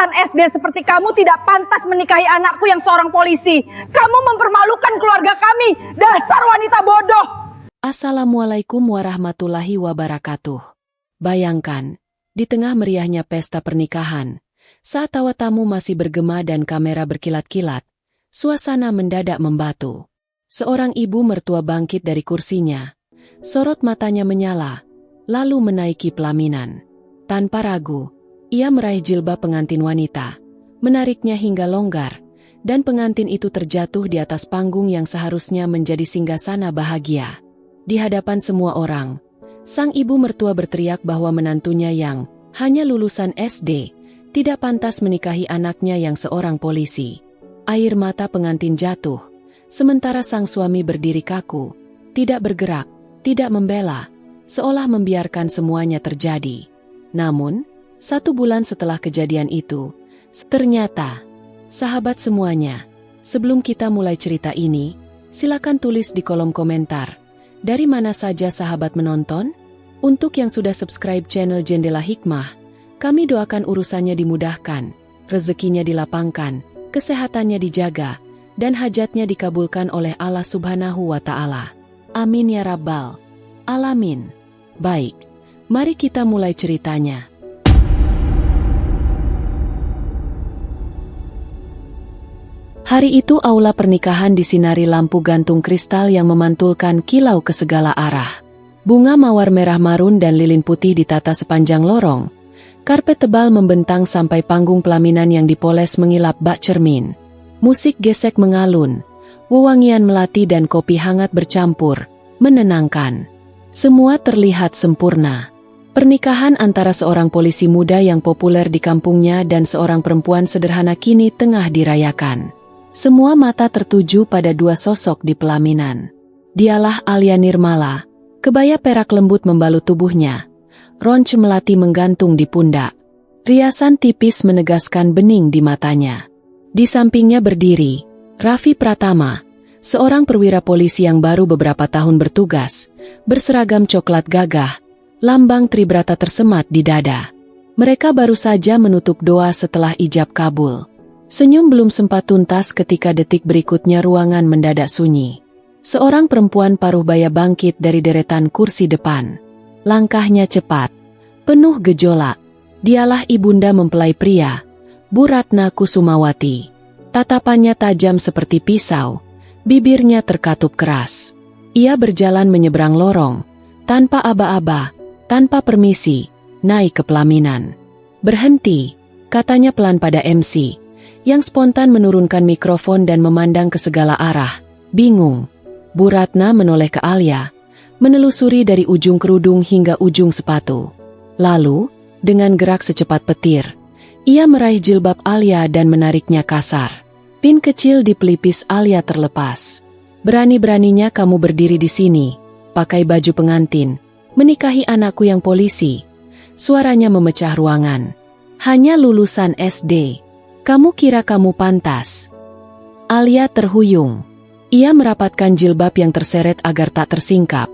lulusan SD seperti kamu tidak pantas menikahi anakku yang seorang polisi. Kamu mempermalukan keluarga kami, dasar wanita bodoh. Assalamualaikum warahmatullahi wabarakatuh. Bayangkan, di tengah meriahnya pesta pernikahan, saat tawa tamu masih bergema dan kamera berkilat-kilat, suasana mendadak membatu. Seorang ibu mertua bangkit dari kursinya, sorot matanya menyala, lalu menaiki pelaminan. Tanpa ragu, ia meraih jilbab pengantin wanita, menariknya hingga longgar, dan pengantin itu terjatuh di atas panggung yang seharusnya menjadi singgasana bahagia. Di hadapan semua orang, sang ibu mertua berteriak bahwa menantunya yang hanya lulusan SD tidak pantas menikahi anaknya yang seorang polisi. Air mata pengantin jatuh, sementara sang suami berdiri kaku, tidak bergerak, tidak membela, seolah membiarkan semuanya terjadi. Namun, 1 bulan setelah kejadian itu, ternyata, sahabat semuanya, sebelum kita mulai cerita ini, silakan tulis di kolom komentar, dari mana saja sahabat menonton? Untuk yang sudah subscribe channel Jendela Hikmah, kami doakan urusannya dimudahkan, rezekinya dilapangkan, kesehatannya dijaga, dan hajatnya dikabulkan oleh Allah Subhanahu wa Ta'ala. Amin ya Rabbal Alamin. Baik, mari kita mulai ceritanya. Hari itu aula pernikahan disinari lampu gantung kristal yang memantulkan kilau ke segala arah. Bunga mawar merah marun dan lilin putih ditata sepanjang lorong. Karpet tebal membentang sampai panggung pelaminan yang dipoles mengilap bak cermin. Musik gesek mengalun, wewangian melati dan kopi hangat bercampur, menenangkan. Semua terlihat sempurna. Pernikahan antara seorang polisi muda yang populer di kampungnya dan seorang perempuan sederhana kini tengah dirayakan. Semua mata tertuju pada 2 sosok di pelaminan. Dialah Alia Nirmala, kebaya perak lembut membalut tubuhnya, ronce melati menggantung di pundak. Riasan tipis menegaskan bening di matanya. Di sampingnya berdiri Raffi Pratama, seorang perwira polisi yang baru beberapa tahun bertugas, berseragam coklat gagah, lambang Tribrata tersemat di dada. Mereka baru saja menutup doa setelah ijab kabul. Senyum belum sempat tuntas ketika detik berikutnya ruangan mendadak sunyi. Seorang perempuan paruh baya bangkit dari deretan kursi depan. Langkahnya cepat, penuh gejolak. Dialah ibunda mempelai pria, Bu Ratna Kusumawati. Tatapannya tajam seperti pisau, bibirnya terkatup keras. Ia berjalan menyeberang lorong, tanpa aba-aba, tanpa permisi, naik ke pelaminan. Berhenti, katanya pelan pada MC, yang spontan menurunkan mikrofon dan memandang ke segala arah, bingung. Bu Ratna menoleh ke Alia, menelusuri dari ujung kerudung hingga ujung sepatu. Lalu, dengan gerak secepat petir, ia meraih jilbab Alia dan menariknya kasar. Pin kecil di pelipis Alia terlepas. Berani-beraninya kamu berdiri di sini, pakai baju pengantin, menikahi anakku yang polisi. Suaranya memecah ruangan. Hanya lulusan SD. Kamu kira kamu pantas? Alia terhuyung. Ia merapatkan jilbab yang terseret agar tak tersingkap.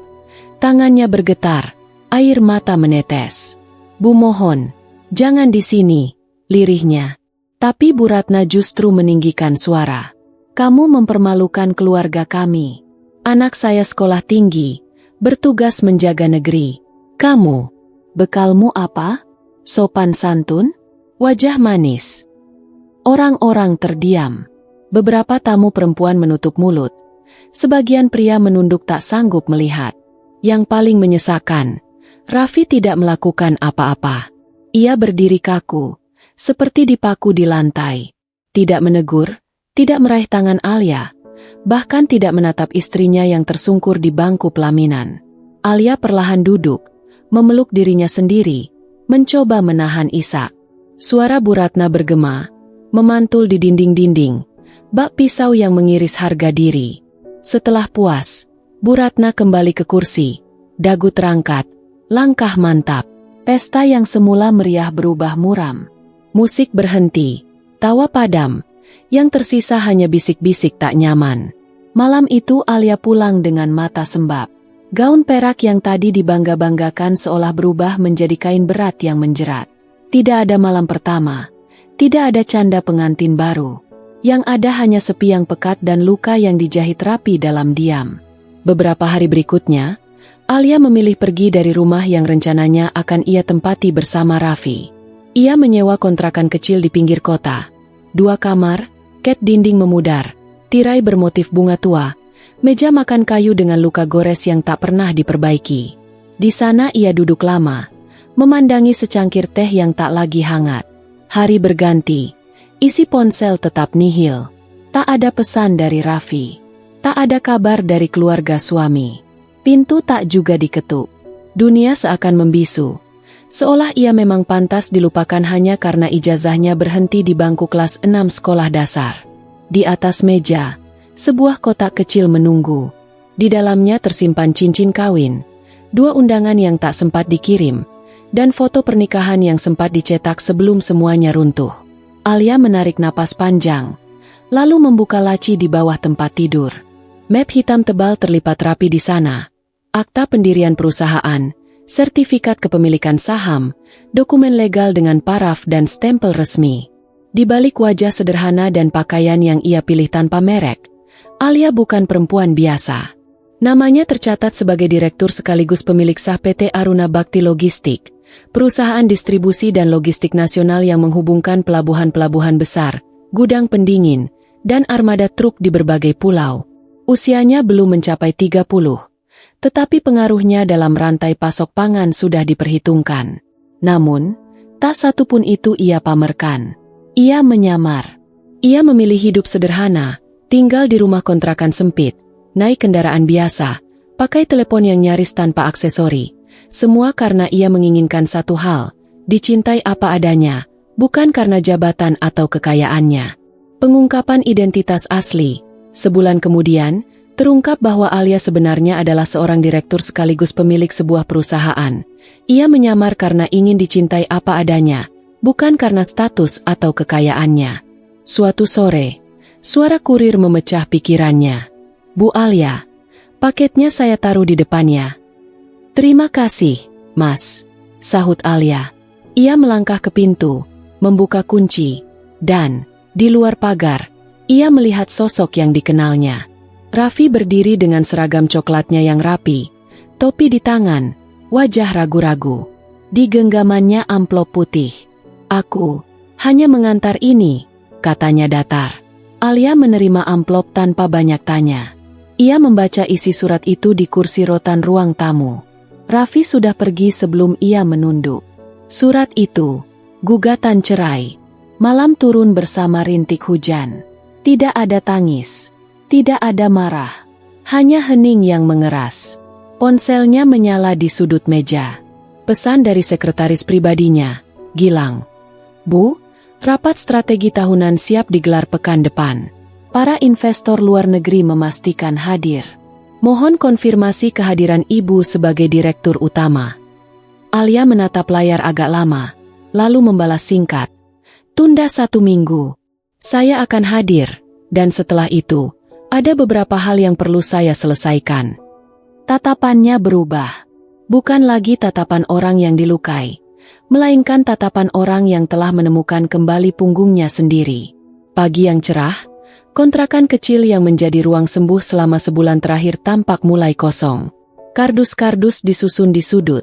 Tangannya bergetar, air mata menetes. Bu mohon, jangan di sini, lirihnya. Tapi Bu Ratna justru meninggikan suara. Kamu mempermalukan keluarga kami. Anak saya sekolah tinggi, bertugas menjaga negeri. Kamu, bekalmu apa? Sopan santun? Wajah manis. Orang-orang terdiam. Beberapa tamu perempuan menutup mulut. Sebagian pria menunduk tak sanggup melihat. Yang paling menyesakan, Raffi tidak melakukan apa-apa. Ia berdiri kaku, seperti dipaku di lantai. Tidak menegur, tidak meraih tangan Alia, bahkan tidak menatap istrinya yang tersungkur di bangku pelaminan. Alia perlahan duduk, memeluk dirinya sendiri, mencoba menahan isak. Suara Bu Ratna bergema, memantul di dinding-dinding, bak pisau yang mengiris harga diri. Setelah puas, Bu Ratna kembali ke kursi, dagu terangkat, langkah mantap. Pesta yang semula meriah berubah muram. Musik berhenti, tawa padam, yang tersisa hanya bisik-bisik tak nyaman. Malam itu Alia pulang dengan mata sembab. Gaun perak yang tadi dibangga-banggakan seolah berubah menjadi kain berat yang menjerat. Tidak ada malam pertama, Tidak ada canda pengantin baru. Yang ada hanya sepi yang pekat dan luka yang dijahit rapi dalam diam. Beberapa hari berikutnya, Alia memilih pergi dari rumah yang rencananya akan ia tempati bersama Raffi. Ia menyewa kontrakan kecil di pinggir kota. 2 kamar, cat dinding memudar, tirai bermotif bunga tua, meja makan kayu dengan luka gores yang tak pernah diperbaiki. Di sana ia duduk lama, memandangi secangkir teh yang tak lagi hangat. Hari berganti, isi ponsel tetap nihil. Tak ada pesan dari Raffi. Tak ada kabar dari keluarga suami. Pintu tak juga diketuk. Dunia seakan membisu. Seolah ia memang pantas dilupakan hanya karena ijazahnya berhenti di bangku kelas 6 sekolah dasar. Di atas meja, sebuah kotak kecil menunggu. Di dalamnya tersimpan cincin kawin, 2 undangan yang tak sempat dikirim, dan foto pernikahan yang sempat dicetak sebelum semuanya runtuh. Alia menarik napas panjang, lalu membuka laci di bawah tempat tidur. Map hitam tebal terlipat rapi di sana. Akta pendirian perusahaan, sertifikat kepemilikan saham, dokumen legal dengan paraf dan stempel resmi. Di balik wajah sederhana dan pakaian yang ia pilih tanpa merek, Alia bukan perempuan biasa. Namanya tercatat sebagai direktur sekaligus pemilik sah PT Aruna Bakti Logistik, perusahaan distribusi dan logistik nasional yang menghubungkan pelabuhan-pelabuhan besar, gudang pendingin, dan armada truk di berbagai pulau. Usianya belum mencapai 30, tetapi pengaruhnya dalam rantai pasok pangan sudah diperhitungkan. Namun, tak satu pun itu ia pamerkan. Ia menyamar. Ia memilih hidup sederhana, tinggal di rumah kontrakan sempit, naik kendaraan biasa, pakai telepon yang nyaris tanpa aksesori. Semua karena ia menginginkan satu hal, dicintai apa adanya, bukan karena jabatan atau kekayaannya. Pengungkapan identitas asli. Sebulan kemudian, terungkap bahwa Alia sebenarnya adalah seorang direktur sekaligus pemilik sebuah perusahaan. Ia menyamar karena ingin dicintai apa adanya, bukan karena status atau kekayaannya. Suatu sore, suara kurir memecah pikirannya. "Bu Alia, paketnya saya taruh di depannya." "Terima kasih, Mas," sahut Alia. Ia melangkah ke pintu, membuka kunci, dan, di luar pagar, ia melihat sosok yang dikenalnya. Raffi berdiri dengan seragam coklatnya yang rapi, topi di tangan, wajah ragu-ragu. Di genggamannya amplop putih. "Aku hanya mengantar ini," katanya datar. Alia menerima amplop tanpa banyak tanya. Ia membaca isi surat itu di kursi rotan ruang tamu. Raffi sudah pergi sebelum ia menunduk. Surat itu, gugatan cerai. Malam turun bersama rintik hujan. Tidak ada tangis, tidak ada marah, hanya hening yang mengeras. Ponselnya menyala di sudut meja. Pesan dari sekretaris pribadinya, Gilang. "Bu, rapat strategi tahunan siap digelar pekan depan. Para investor luar negeri memastikan hadir. Mohon konfirmasi kehadiran Ibu sebagai direktur utama." Alia menatap layar agak lama, lalu membalas singkat. "Tunda 1 minggu. Saya akan hadir, dan setelah itu, ada beberapa hal yang perlu saya selesaikan." Tatapannya berubah. Bukan lagi tatapan orang yang dilukai, melainkan tatapan orang yang telah menemukan kembali punggungnya sendiri. Pagi yang cerah, kontrakan kecil yang menjadi ruang sembuh selama sebulan terakhir tampak mulai kosong. Kardus-kardus disusun di sudut.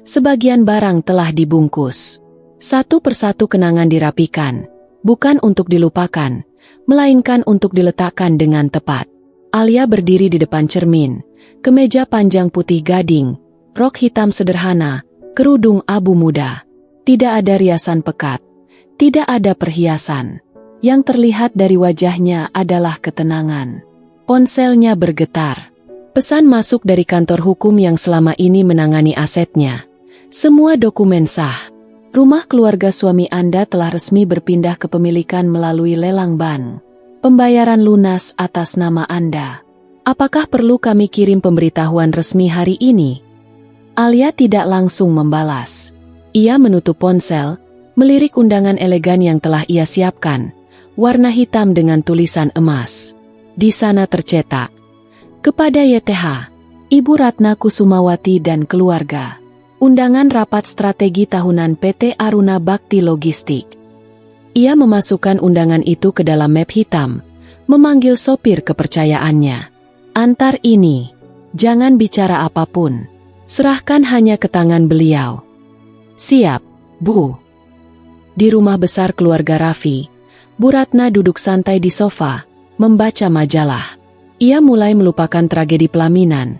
Sebagian barang telah dibungkus. Satu persatu kenangan dirapikan, bukan untuk dilupakan, melainkan untuk diletakkan dengan tepat. Alia berdiri di depan cermin, kemeja panjang putih gading, rok hitam sederhana, kerudung abu muda. Tidak ada riasan pekat, tidak ada perhiasan. Yang terlihat dari wajahnya adalah ketenangan. Ponselnya bergetar. Pesan masuk dari kantor hukum yang selama ini menangani asetnya. Semua dokumen sah. Rumah keluarga suami Anda telah resmi berpindah kepemilikan melalui lelang bank. Pembayaran lunas atas nama Anda. Apakah perlu kami kirim pemberitahuan resmi hari ini? Alia tidak langsung membalas. Ia menutup ponsel, melirik undangan elegan yang telah ia siapkan. Warna hitam dengan tulisan emas. Di sana tercetak, "Kepada YTH, Ibu Ratna Kusumawati dan keluarga. Undangan rapat strategi tahunan PT Aruna Bakti Logistik." Ia memasukkan undangan itu ke dalam map hitam, memanggil sopir kepercayaannya. "Antar ini. Jangan bicara apapun. Serahkan hanya ke tangan beliau." "Siap, Bu." Di rumah besar keluarga Raffi, Bu Ratna duduk santai di sofa, membaca majalah. Ia mulai melupakan tragedi pelaminan.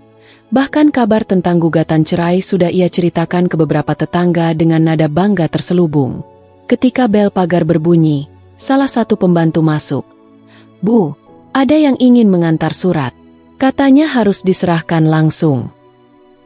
Bahkan kabar tentang gugatan cerai sudah ia ceritakan ke beberapa tetangga dengan nada bangga terselubung. Ketika bel pagar berbunyi, salah satu pembantu masuk. "Bu, ada yang ingin mengantar surat. Katanya harus diserahkan langsung."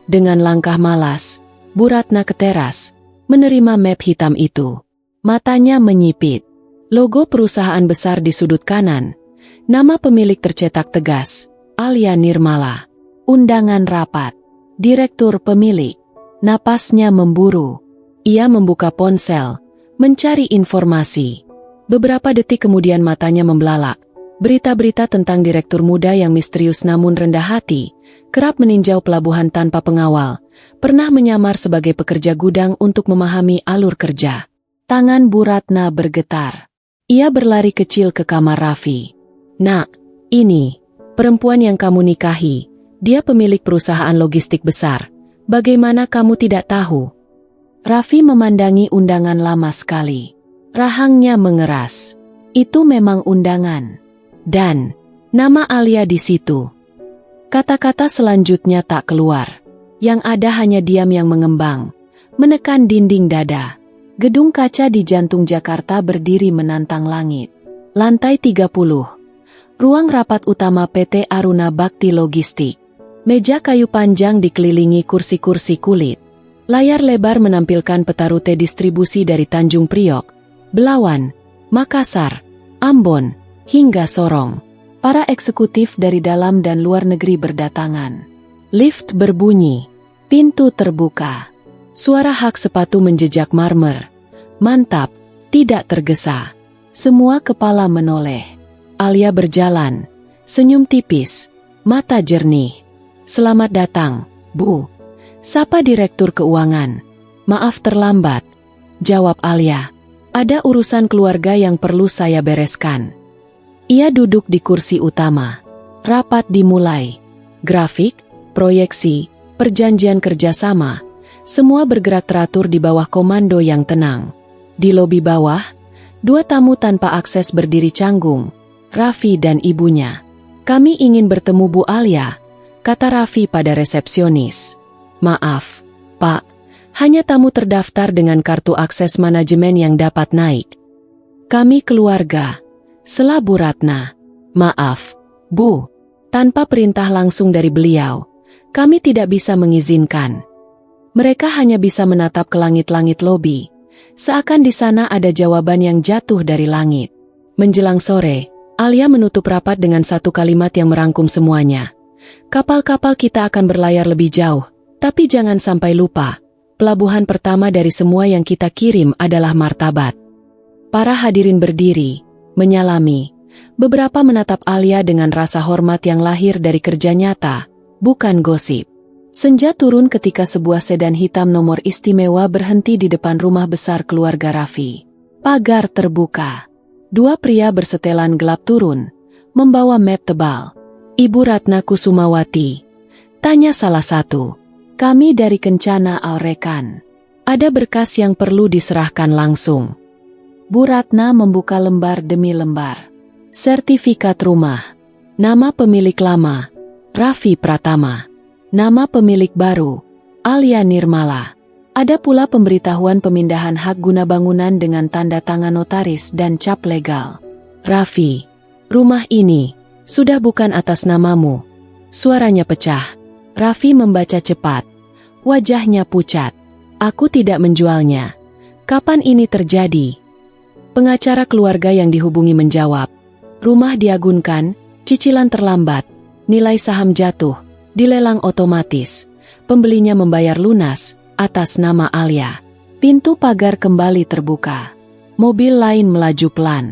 Dengan langkah malas, Bu Ratna ke teras, menerima map hitam itu. Matanya menyipit. Logo perusahaan besar di sudut kanan. Nama pemilik tercetak tegas, Alia Nirmala. Undangan rapat. Direktur pemilik. Napasnya memburu. Ia membuka ponsel, mencari informasi. Beberapa detik kemudian matanya membelalak. Berita-berita tentang direktur muda yang misterius namun rendah hati, kerap meninjau pelabuhan tanpa pengawal, pernah menyamar sebagai pekerja gudang untuk memahami alur kerja. Tangan Bu Ratna bergetar. Ia berlari kecil ke kamar Raffi. "Nak, ini perempuan yang kamu nikahi. Dia pemilik perusahaan logistik besar. Bagaimana kamu tidak tahu?" Raffi memandangi undangan lama sekali. Rahangnya mengeras. Itu memang undangan. Dan nama Alia di situ. Kata-kata selanjutnya tak keluar. Yang ada hanya diam yang mengembang, menekan dinding dada. Gedung kaca di jantung Jakarta berdiri menantang langit. Lantai 30. Ruang rapat utama PT Aruna Bakti Logistik. Meja kayu panjang dikelilingi kursi-kursi kulit. Layar lebar menampilkan peta rute distribusi dari Tanjung Priok, Belawan, Makassar, Ambon, hingga Sorong. Para eksekutif dari dalam dan luar negeri berdatangan. Lift berbunyi. Pintu terbuka. Suara hak sepatu menjejak marmer. Mantap, tidak tergesa. Semua kepala menoleh. Alia berjalan, senyum tipis, mata jernih. "Selamat datang, Bu." Sapa Direktur Keuangan. "Maaf terlambat," jawab Alia. "Ada urusan keluarga yang perlu saya bereskan." Ia duduk di kursi utama. Rapat dimulai. Grafik, proyeksi, perjanjian kerjasama, semua bergerak teratur di bawah komando yang tenang. Di lobi bawah, dua tamu tanpa akses berdiri canggung, Raffi dan ibunya. "Kami ingin bertemu Bu Alia," kata Raffi pada resepsionis. "Maaf, Pak, hanya tamu terdaftar dengan kartu akses manajemen yang dapat naik." "Kami keluarga," sela Bu Ratna. "Maaf, Bu, tanpa perintah langsung dari beliau, kami tidak bisa mengizinkan." Mereka hanya bisa menatap ke langit-langit lobi, seakan di sana ada jawaban yang jatuh dari langit. Menjelang sore, Alia menutup rapat dengan satu kalimat yang merangkum semuanya. "Kapal-kapal kita akan berlayar lebih jauh, tapi jangan sampai lupa, pelabuhan pertama dari semua yang kita kirim adalah martabat." Para hadirin berdiri, menyalami. Beberapa menatap Alia dengan rasa hormat yang lahir dari kerja nyata, bukan gosip. Senja turun ketika sebuah sedan hitam nomor istimewa berhenti di depan rumah besar keluarga Raffi. Pagar terbuka. Dua pria bersetelan gelap turun, membawa map tebal. "Ibu Ratna Kusumawati," tanya salah satu. "Kami dari Kencana Aurekan. Ada berkas yang perlu diserahkan langsung." Bu Ratna membuka lembar demi lembar. Sertifikat rumah. Nama pemilik lama, Raffi Pratama. Nama pemilik baru, Alia Nirmala. Ada pula pemberitahuan pemindahan hak guna bangunan dengan tanda tangan notaris dan cap legal. "Raffi, rumah ini sudah bukan atas namamu." Suaranya pecah. Raffi membaca cepat. Wajahnya pucat. "Aku tidak menjualnya." "Kapan ini terjadi?" Pengacara keluarga yang dihubungi menjawab. "Rumah diagunkan, cicilan terlambat, nilai saham jatuh, dilelang otomatis. Pembelinya membayar lunas, atas nama Alia." Pintu pagar kembali terbuka. Mobil lain melaju pelan.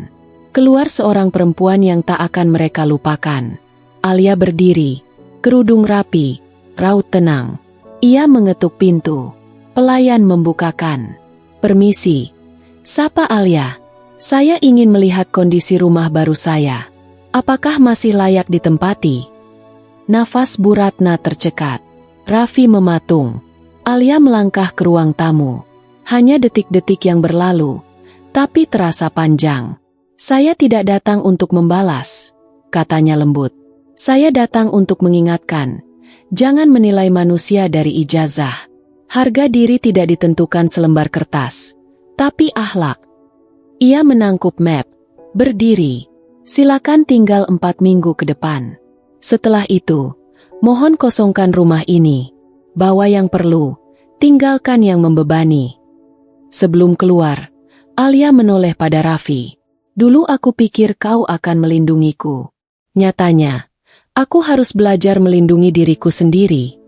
Keluar seorang perempuan yang tak akan mereka lupakan. Alia berdiri, kerudung rapi, raut tenang. Ia mengetuk pintu. Pelayan membukakan. "Permisi." Sapa Alia. Saya ingin melihat kondisi rumah baru saya. Apakah masih layak ditempati? Nafas Bu Ratna tercekat. Raffi mematung. Alia melangkah ke ruang tamu. Hanya detik-detik yang berlalu, tapi terasa panjang. Saya tidak datang untuk membalas, katanya lembut. Saya datang untuk mengingatkan. Jangan menilai manusia dari ijazah. Harga diri tidak ditentukan selembar kertas, tapi akhlak. Ia menangkup map. Berdiri. Silakan tinggal 4 minggu ke depan. Setelah itu, mohon kosongkan rumah ini. Bawa yang perlu, tinggalkan yang membebani. Sebelum keluar, Alia menoleh pada Raffi. Dulu aku pikir kau akan melindungiku. Nyatanya, aku harus belajar melindungi diriku sendiri.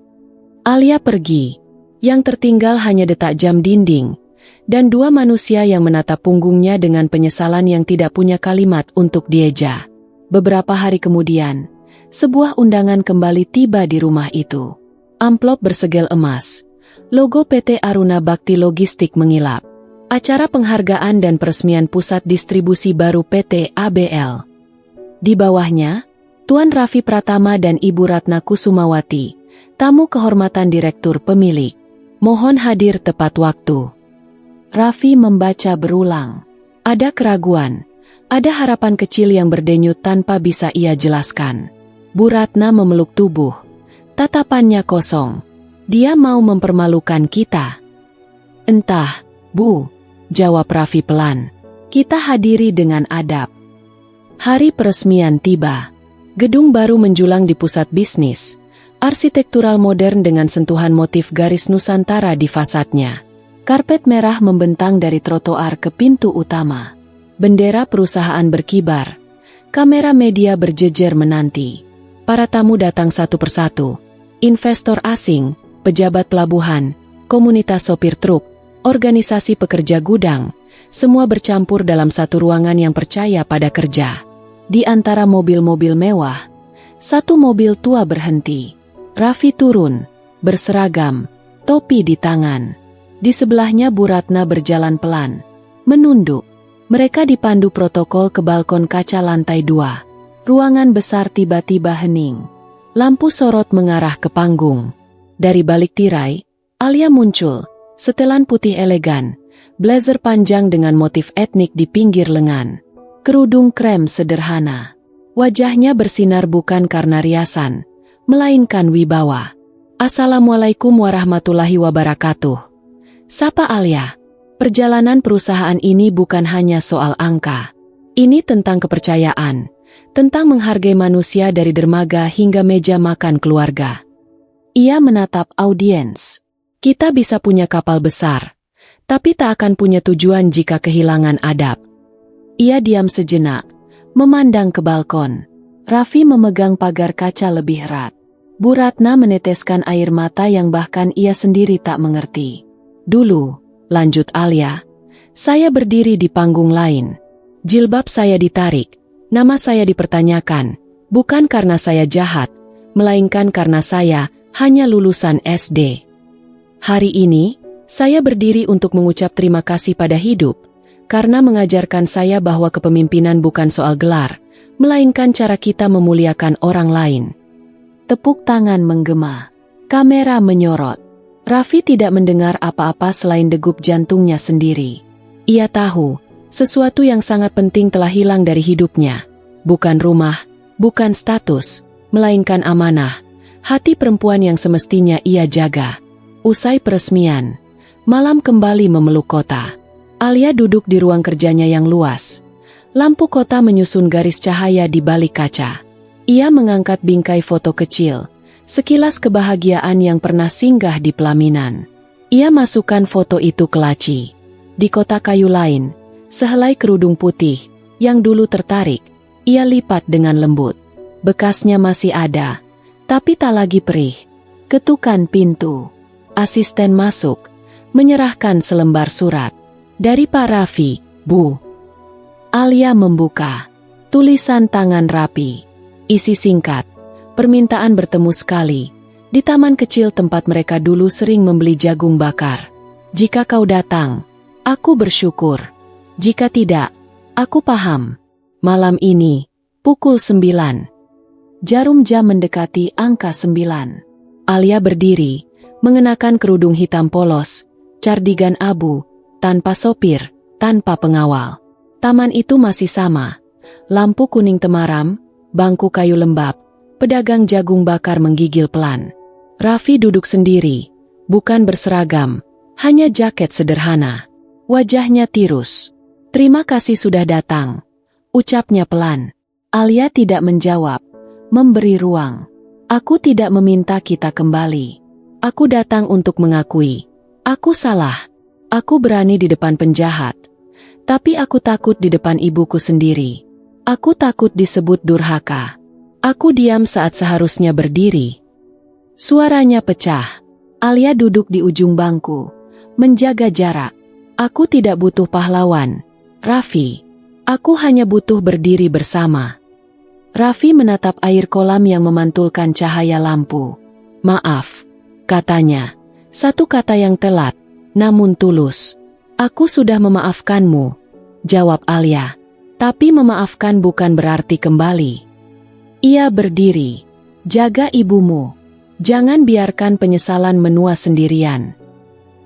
Alia pergi. Yang tertinggal hanya detak jam dinding, dan 2 manusia yang menatap punggungnya dengan penyesalan yang tidak punya kalimat untuk dieja. Beberapa hari kemudian, sebuah undangan kembali tiba di rumah itu. Amplop bersegel emas. Logo PT Aruna Bakti Logistik mengilap. Acara penghargaan dan peresmian pusat distribusi baru PT ABL. Di bawahnya, Tuan Raffi Pratama dan Ibu Ratna Kusumawati, tamu kehormatan direktur pemilik. Mohon hadir tepat waktu. Raffi membaca berulang. Ada keraguan, ada harapan kecil yang berdenyut tanpa bisa ia jelaskan. Bu Ratna memeluk tubuh. Tatapannya kosong. Dia mau mempermalukan kita. Entah, Bu, jawab Raffi pelan. Kita hadiri dengan adab. Hari peresmian tiba. Gedung baru menjulang di pusat bisnis. Arsitektural modern dengan sentuhan motif garis Nusantara di fasadnya. Karpet merah membentang dari trotoar ke pintu utama. Bendera perusahaan berkibar. Kamera media berjejer menanti. Para tamu datang satu persatu. Investor asing, pejabat pelabuhan, komunitas sopir truk, organisasi pekerja gudang, semua bercampur dalam satu ruangan yang percaya pada kerja. Di antara mobil-mobil mewah, satu mobil tua berhenti. Raffi turun, berseragam, topi di tangan. Di sebelahnya Bu Ratna berjalan pelan, menunduk. Mereka dipandu protokol ke balkon kaca lantai 2. Ruangan besar tiba-tiba hening. Lampu sorot mengarah ke panggung. Dari balik tirai, Alia muncul, setelan putih elegan, blazer panjang dengan motif etnik di pinggir lengan. Kerudung krem sederhana. Wajahnya bersinar bukan karena riasan, melainkan wibawa. Assalamualaikum warahmatullahi wabarakatuh. Sapa Alia. Perjalanan perusahaan ini bukan hanya soal angka. Ini tentang kepercayaan, tentang menghargai manusia dari dermaga hingga meja makan keluarga. Ia menatap audiens. Kita bisa punya kapal besar, tapi tak akan punya tujuan jika kehilangan adab. Ia diam sejenak, memandang ke balkon. Raffi memegang pagar kaca lebih erat. Bu Ratna meneteskan air mata yang bahkan ia sendiri tak mengerti. Dulu, lanjut Alia, saya berdiri di panggung lain. Jilbab saya ditarik, nama saya dipertanyakan, bukan karena saya jahat, melainkan karena saya hanya lulusan SD. Hari ini, saya berdiri untuk mengucap terima kasih pada hidup, karena mengajarkan saya bahwa kepemimpinan bukan soal gelar, melainkan cara kita memuliakan orang lain. Tepuk tangan menggema, kamera menyorot. Raffi tidak mendengar apa-apa selain degup jantungnya sendiri. Ia tahu, sesuatu yang sangat penting telah hilang dari hidupnya. Bukan rumah, bukan status, melainkan amanah, hati perempuan yang semestinya ia jaga. Usai peresmian, malam kembali memeluk kota. Alia duduk di ruang kerjanya yang luas. Lampu kota menyusun garis cahaya di balik kaca. Ia mengangkat bingkai foto kecil. Sekilas kebahagiaan yang pernah singgah di pelaminan. Ia masukkan foto itu ke laci. Di kotak kayu lain, sehelai kerudung putih, yang dulu tertarik, ia lipat dengan lembut. Bekasnya masih ada, tapi tak lagi perih. Ketukan pintu. Asisten masuk, menyerahkan selembar surat. Dari Pak Raffi, Bu. Alia membuka. Tulisan tangan rapi. Isi singkat. Permintaan bertemu sekali, di taman kecil tempat mereka dulu sering membeli jagung bakar. Jika kau datang, aku bersyukur. Jika tidak, Aku paham. Malam ini, pukul 9. Jarum jam mendekati angka 9. Alia berdiri, mengenakan kerudung hitam polos, cardigan abu, tanpa sopir, tanpa pengawal. Taman itu masih sama. Lampu kuning temaram, bangku kayu lembab, pedagang jagung bakar menggigil pelan. Raffi duduk sendiri, bukan berseragam, hanya jaket sederhana. Wajahnya tirus. "Terima kasih sudah datang," ucapnya pelan. Alia tidak menjawab, memberi ruang. "Aku tidak meminta kita kembali. Aku datang untuk mengakui. Aku salah. Aku berani di depan penjahat. Tapi aku takut di depan ibuku sendiri. Aku takut disebut durhaka. Aku diam saat seharusnya berdiri." Suaranya pecah. Alia duduk di ujung bangku, menjaga jarak. "Aku tidak butuh pahlawan, Raffi. Aku hanya butuh berdiri bersama." Raffi menatap air kolam yang memantulkan cahaya lampu. "Maaf," katanya. Satu kata yang telat, namun tulus. "Aku sudah memaafkanmu," jawab Alia. "Tapi memaafkan bukan berarti kembali." Ia berdiri. "Jaga ibumu. Jangan biarkan penyesalan menua sendirian."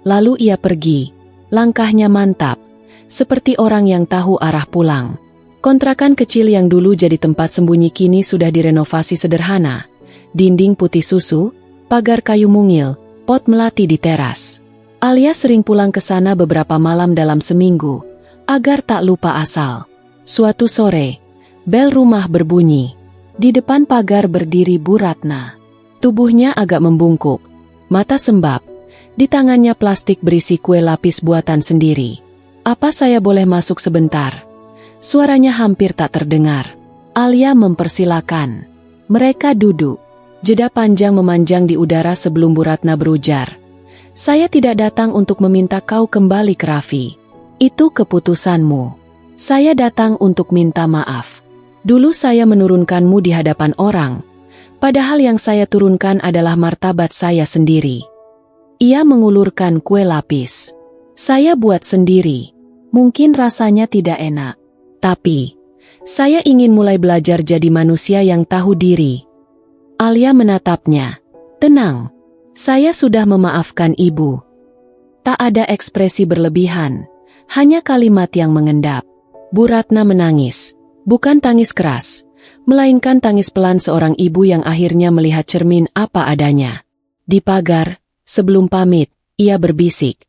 Lalu ia pergi. Langkahnya mantap, seperti orang yang tahu arah pulang. Kontrakan kecil yang dulu jadi tempat sembunyi kini sudah direnovasi sederhana. Dinding putih susu, pagar kayu mungil, pot melati di teras. Alia sering pulang ke sana beberapa malam dalam seminggu, agar tak lupa asal. Suatu sore, bel rumah berbunyi. Di depan pagar berdiri Bu Ratna. Tubuhnya agak membungkuk, mata sembab. Di tangannya plastik berisi kue lapis buatan sendiri. "Apa saya boleh masuk sebentar?" Suaranya hampir tak terdengar. Alia mempersilakan. Mereka duduk. Jeda panjang memanjang di udara sebelum Bu Ratna berujar. "Saya tidak datang untuk meminta kau kembali ke Raffi. Itu keputusanmu. Saya datang untuk minta maaf. Dulu saya menurunkanmu di hadapan orang, padahal yang saya turunkan adalah martabat saya sendiri." Ia mengulurkan kue lapis. "Saya buat sendiri. Mungkin rasanya tidak enak. Tapi, saya ingin mulai belajar jadi manusia yang tahu diri." Alia menatapnya. "Tenang. Saya sudah memaafkan ibu." Tak ada ekspresi berlebihan, hanya kalimat yang mengendap. Bu Ratna menangis. Bukan tangis keras, melainkan tangis pelan seorang ibu yang akhirnya melihat cermin apa adanya. Di pagar, sebelum pamit, ia berbisik,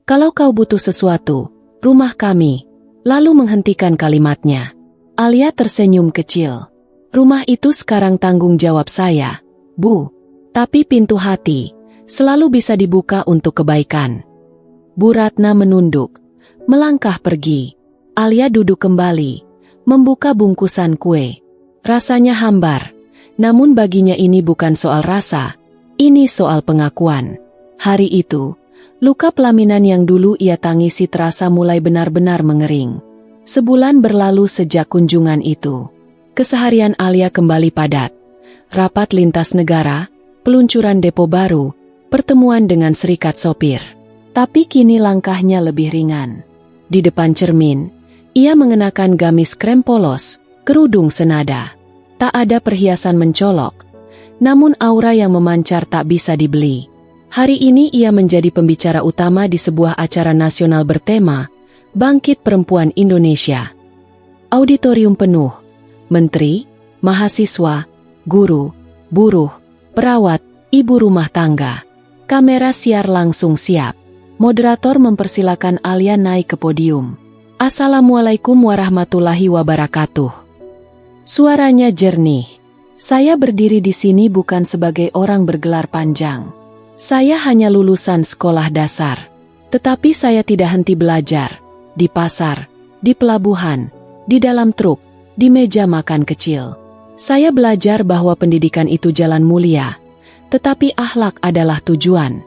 "Kalau kau butuh sesuatu, rumah kami." Lalu menghentikan kalimatnya. Alia tersenyum kecil. "Rumah itu sekarang tanggung jawab saya, Bu. Tapi pintu hati selalu bisa dibuka untuk kebaikan." Bu Ratna menunduk, melangkah pergi. Alia duduk kembali, membuka bungkusan kue. Rasanya hambar, namun baginya ini bukan soal rasa, ini soal pengakuan. Hari itu, luka pelaminan yang dulu ia tangisi terasa mulai benar-benar mengering. Sebulan berlalu sejak kunjungan itu. Keseharian Alia kembali padat. Rapat lintas negara, peluncuran depo baru, pertemuan dengan serikat sopir. Tapi kini langkahnya lebih ringan. Di depan cermin, ia mengenakan gamis krem polos, kerudung senada. Tak ada perhiasan mencolok, namun aura yang memancar tak bisa dibeli. Hari ini ia menjadi pembicara utama di sebuah acara nasional bertema Bangkit Perempuan Indonesia. Auditorium penuh. Menteri, mahasiswa, guru, buruh, perawat, ibu rumah tangga. Kamera siar langsung siap. Moderator mempersilakan Alia naik ke podium. "Assalamualaikum warahmatullahi wabarakatuh." Suaranya jernih. "Saya berdiri di sini bukan sebagai orang bergelar panjang. Saya hanya lulusan sekolah dasar. Tetapi saya tidak henti belajar. Di pasar, di pelabuhan, di dalam truk, di meja makan kecil. Saya belajar bahwa pendidikan itu jalan mulia, tetapi akhlak adalah tujuan."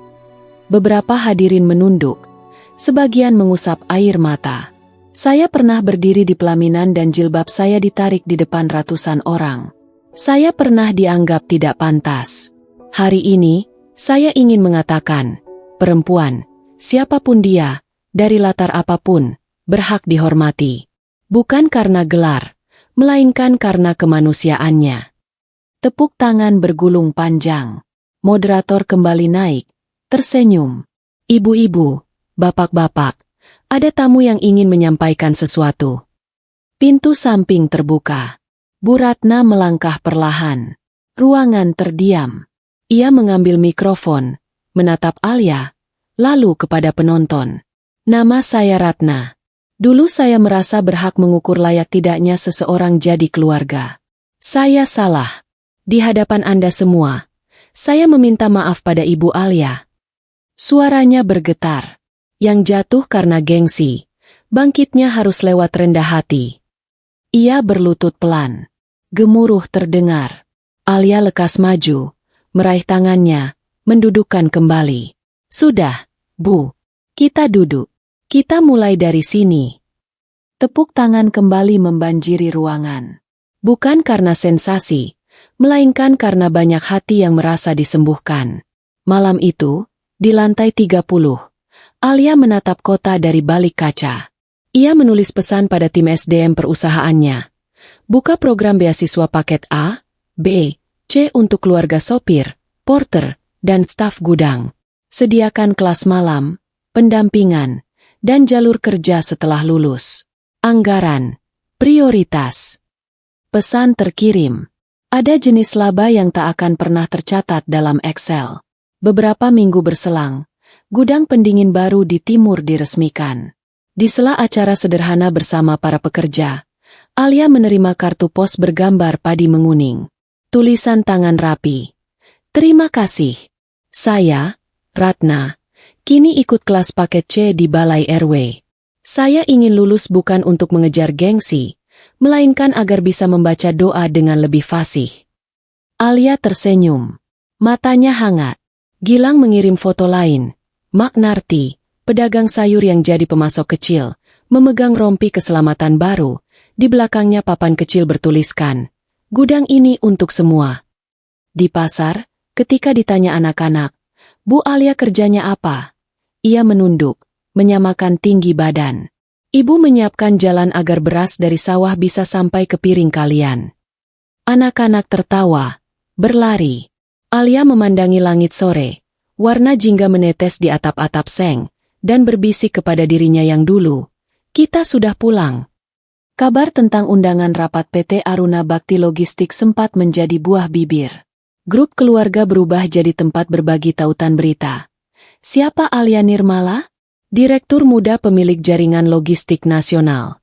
Beberapa hadirin menunduk, sebagian mengusap air mata. "Saya pernah berdiri di pelaminan dan jilbab saya ditarik di depan ratusan orang. Saya pernah dianggap tidak pantas. Hari ini, saya ingin mengatakan, perempuan, siapapun dia, dari latar apapun, berhak dihormati. Bukan karena gelar, melainkan karena kemanusiaannya. Tepuk tangan bergulung panjang. Moderator kembali naik, tersenyum. Ibu-ibu, bapak-bapak, ada tamu yang ingin menyampaikan sesuatu. Pintu samping terbuka. Bu Ratna melangkah perlahan. Ruangan terdiam. Ia mengambil mikrofon, menatap Alia, lalu kepada penonton. Nama saya Ratna. Dulu saya merasa berhak mengukur layak tidaknya seseorang jadi keluarga. Saya salah. Di hadapan Anda semua, saya meminta maaf pada Ibu Alia. Suaranya bergetar. Yang jatuh karena gengsi, bangkitnya harus lewat rendah hati. Ia berlutut pelan. Gemuruh terdengar. Alia lekas maju, meraih tangannya, mendudukkan kembali. Sudah, Bu. Kita duduk. Kita mulai dari sini. Tepuk tangan kembali membanjiri ruangan. Bukan karena sensasi, melainkan karena banyak hati yang merasa disembuhkan. Malam itu, di lantai 30, Alia menatap kota dari balik kaca. Ia menulis pesan pada tim SDM perusahaannya. Buka program beasiswa paket A, B, C untuk keluarga sopir, porter, dan staf gudang. Sediakan kelas malam, pendampingan, dan jalur kerja setelah lulus. Anggaran, prioritas. Pesan terkirim. Ada jenis laba yang tak akan pernah tercatat dalam Excel. Beberapa minggu berselang, gudang pendingin baru di timur diresmikan. Di sela acara sederhana bersama para pekerja, Alia menerima kartu pos bergambar padi menguning. Tulisan tangan rapi. Terima kasih. Saya, Ratna, kini ikut kelas paket C di Balai RW. Saya ingin lulus bukan untuk mengejar gengsi, melainkan agar bisa membaca doa dengan lebih fasih. Alia tersenyum. Matanya hangat. Gilang mengirim foto lain. Mak Narti, pedagang sayur yang jadi pemasok kecil, memegang rompi keselamatan baru. Di belakangnya papan kecil bertuliskan, "Gudang ini untuk semua." Di pasar, ketika ditanya anak-anak, "Bu Alia kerjanya apa?" Ia menunduk, menyamakan tinggi badan. "Ibu menyiapkan jalan agar beras dari sawah bisa sampai ke piring kalian." Anak-anak tertawa, berlari. Alia memandangi langit sore, warna jingga menetes di atap-atap seng, dan berbisik kepada dirinya yang dulu, "Kita sudah pulang." Kabar tentang undangan rapat PT Aruna Bakti Logistik sempat menjadi buah bibir. Grup keluarga berubah jadi tempat berbagi tautan berita. Siapa Alia Nirmala? Direktur muda pemilik jaringan logistik nasional.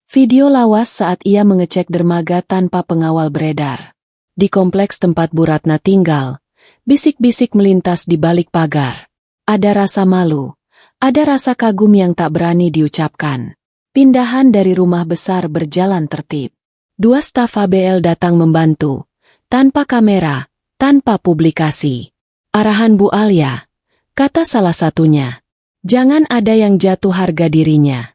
Video lawas saat ia mengecek dermaga tanpa pengawal beredar. Di kompleks tempat Bu Ratna tinggal, bisik-bisik melintas di balik pagar. Ada rasa malu, ada rasa kagum yang tak berani diucapkan. Pindahan dari rumah besar berjalan tertib. 2 staf ABL datang membantu, tanpa kamera, tanpa publikasi. "Arahan Bu Alia," kata salah satunya. "Jangan ada yang jatuh harga dirinya."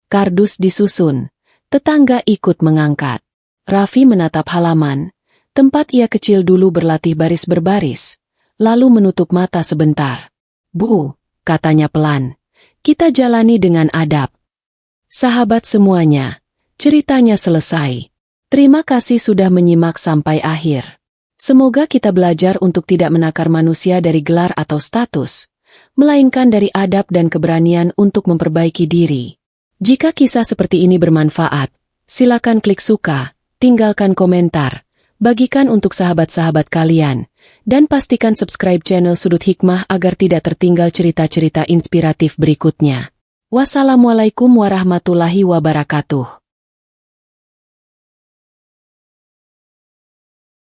Kardus disusun, tetangga ikut mengangkat. Raffi menatap halaman, tempat ia kecil dulu berlatih baris berbaris, lalu menutup mata sebentar. "Bu," katanya pelan, "kita jalani dengan adab." Sahabat semuanya, ceritanya selesai. Terima kasih sudah menyimak sampai akhir. Semoga kita belajar untuk tidak menakar manusia dari gelar atau status, melainkan dari adab dan keberanian untuk memperbaiki diri. Jika kisah seperti ini bermanfaat, silakan klik suka, tinggalkan komentar, bagikan untuk sahabat-sahabat kalian, dan pastikan subscribe channel Sudut Hikmah agar tidak tertinggal cerita-cerita inspiratif berikutnya. Wassalamualaikum warahmatullahi wabarakatuh.